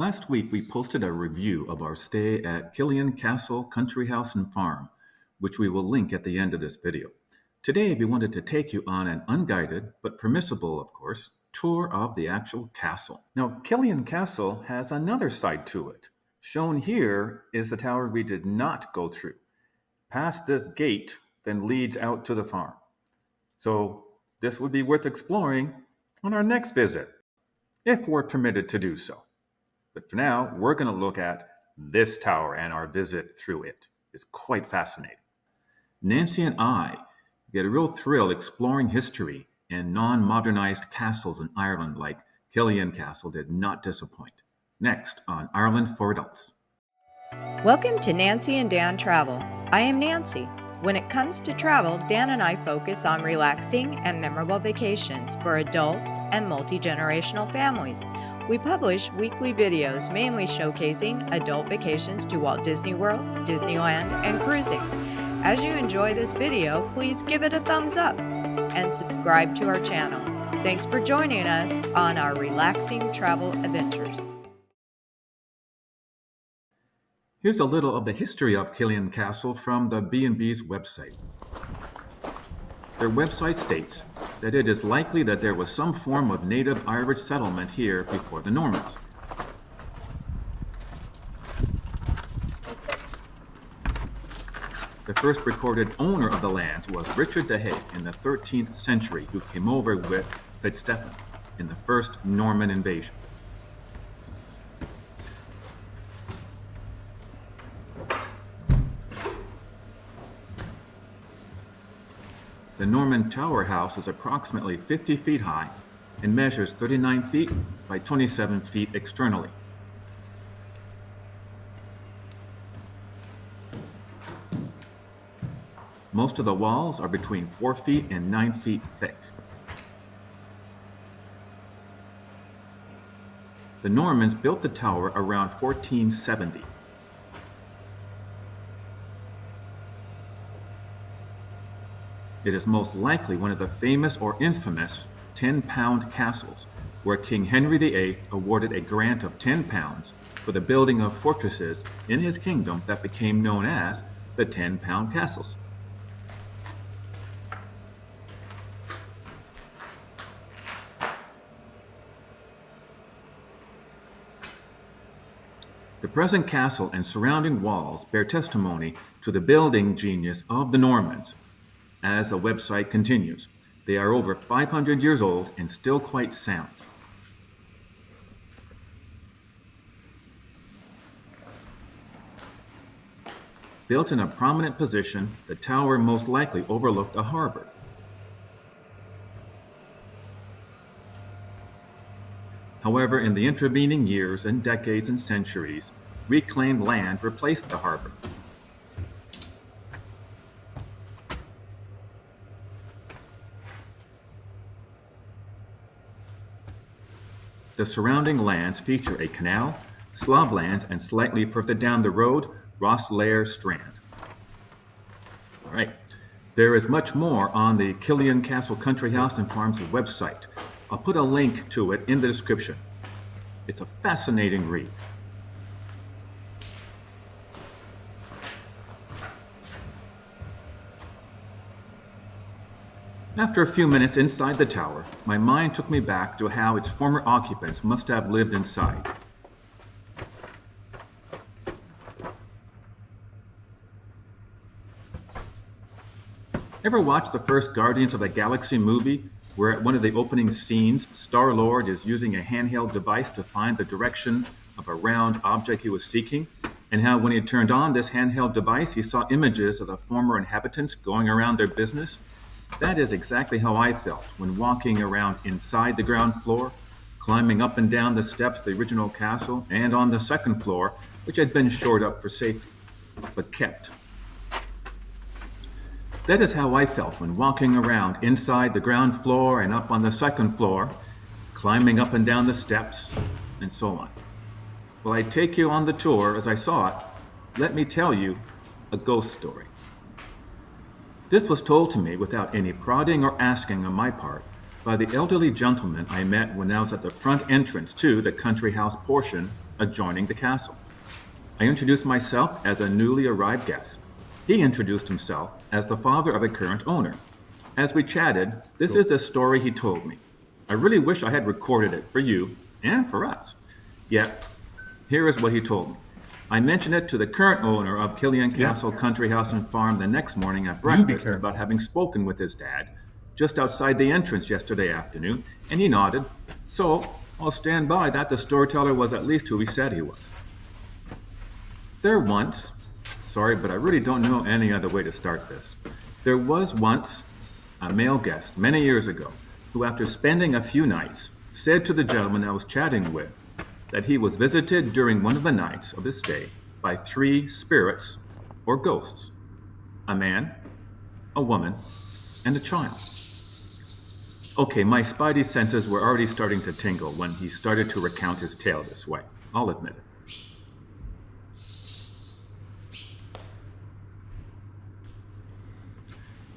Last week, we posted a review of our stay at Killiane Castle Country House and Farm, which we will link at the end of this video. Today, we wanted to take you on an unguided, but permissible, of course, tour of the actual castle. Now, Killiane Castle has another side to it. Shown here is the tower we did not go through. Past this gate then leads out to the farm. So this would be worth exploring on our next visit, if we're permitted to do so. But for now, we're going to look at this tower and our visit through it. It's quite fascinating. Nancy and I get a real thrill exploring history, and non-modernized castles in Ireland like Killiane Castle did not disappoint. Next on Ireland for Adults. Welcome to Nancy and Dan Travel. I am Nancy. When it comes to travel, Dan and I focus on relaxing and memorable vacations for adults and multi-generational families. We publish weekly videos mainly showcasing adult vacations to Walt Disney World, Disneyland, and cruising. As you enjoy this video, please give it a thumbs up and subscribe to our channel. Thanks for joining us on our relaxing travel adventures. Here's a little of the history of Killiane Castle from the B&B's website. Their website states that it is likely that there was some form of native Irish settlement here before the Normans. The first recorded owner of the lands was Richard de Hay in the 13th century, who came over with Fitzstephen in the first Norman invasion. The Norman Tower House is approximately 50 feet high and measures 39 feet by 27 feet externally. Most of the walls are between 4 feet and 9 feet thick. The Normans built the tower around 1470. It is most likely one of the famous or infamous 10-pound castles, where King Henry VIII awarded a grant of 10 pounds for the building of fortresses in his kingdom that became known as the 10-pound castles. The present castle and surrounding walls bear testimony to the building genius of the Normans. As the website continues, they are over 500 years old and still quite sound. Built in a prominent position, the tower most likely overlooked a harbor. However, in the intervening years and decades and centuries, reclaimed land replaced the harbor. The surrounding lands feature a canal, sloblands, and slightly further down the road, Rosslare Strand. All right, there is much more on the Killiane Castle Country House and Farms website. I'll put a link to it in the description. It's a fascinating read. After a few minutes inside the tower, my mind took me back to how its former occupants must have lived inside. Ever watched the first Guardians of the Galaxy movie, where at one of the opening scenes, Star-Lord is using a handheld device to find the direction of a round object he was seeking, and how when he turned on this handheld device, he saw images of the former inhabitants going around their business? That is exactly how I felt when walking around inside the ground floor, climbing up and down the steps of the original castle, and on the second floor, which had been shored up for safety, but kept. That is how I felt when walking around inside the ground floor and up on the second floor, climbing up and down the steps, and so on. Well, I take you on the tour as I saw it. Let me tell you a ghost story. This was told to me without any prodding or asking on my part by the elderly gentleman I met when I was at the front entrance to the country house portion adjoining the castle. I introduced myself as a newly arrived guest. He introduced himself as the father of a current owner. As we chatted, this is the story he told me. I really wish I had recorded it for you and for us. Yet, here is what he told me. I mentioned it to the current owner of Killiane Castle Country House and Farm the next morning at breakfast about having spoken with his dad just outside the entrance yesterday afternoon, and he nodded. So, I'll stand by that the storyteller was at least who he said he was. There once, sorry, but I really don't know any other way to start this. There was once a male guest many years ago who, after spending a few nights, said to the gentleman I was chatting with that he was visited during one of the nights of his stay by 3 spirits or ghosts: a man, a woman, and a child. Okay, my spidey senses were already starting to tingle when he started to recount his tale this way. I'll admit it.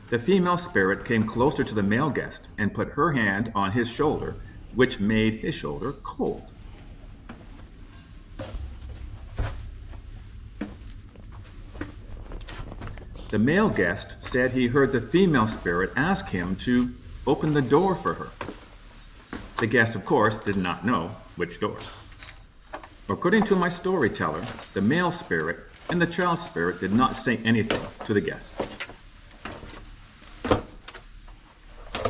The female spirit came closer to the male guest and put her hand on his shoulder, which made his shoulder cold. The male guest said he heard the female spirit ask him to open the door for her. The guest, of course, did not know which door. According to my storyteller, the male spirit and the child spirit did not say anything to the guest.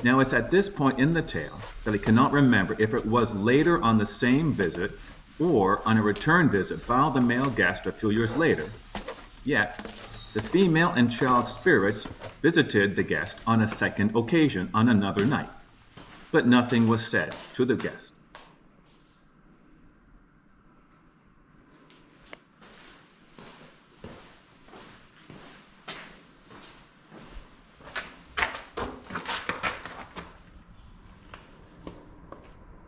Now, it's at this point in the tale that I cannot remember if it was later on the same visit or on a return visit by the male guest a few years later. Yet, the female and child spirits visited the guest on a second occasion on another night, but nothing was said to the guest.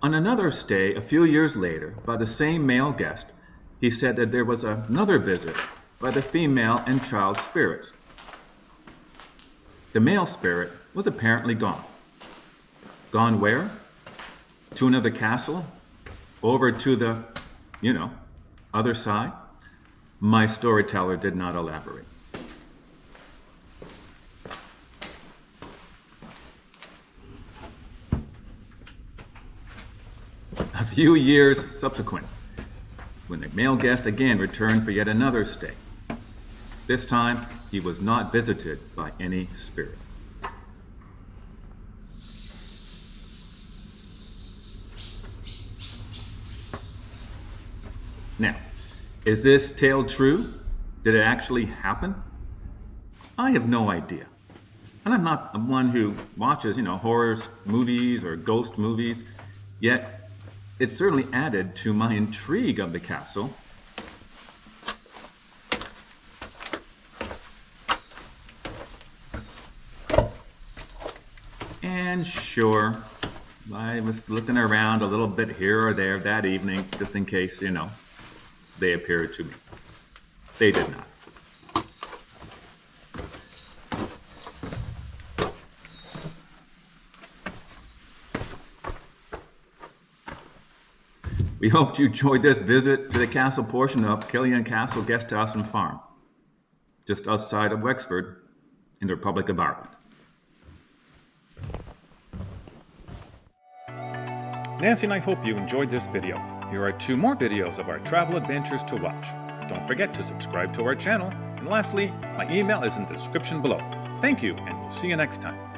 On another stay a few years later by the same male guest, he said that there was another visit by the female and child spirits. The male spirit was apparently gone. Gone where? To another castle? Over to the, other side? My storyteller did not elaborate. A few years subsequent, when the male guest again returned for yet another stay. This time, he was not visited by any spirit. Now, is this tale true? Did it actually happen? I have no idea. And I'm not one who watches, horror movies or ghost movies, yet it certainly added to my intrigue of the castle. And sure, I was looking around a little bit here or there that evening, just in case, they appeared to me. They did not. We hope you enjoyed this visit to the castle portion of Killiane Castle Guest House and Farm, just outside of Wexford in the Republic of Ireland. Nancy and I hope you enjoyed this video. Here are 2 more videos of our travel adventures to watch. Don't forget to subscribe to our channel. And lastly, my email is in the description below. Thank you, and we'll see you next time.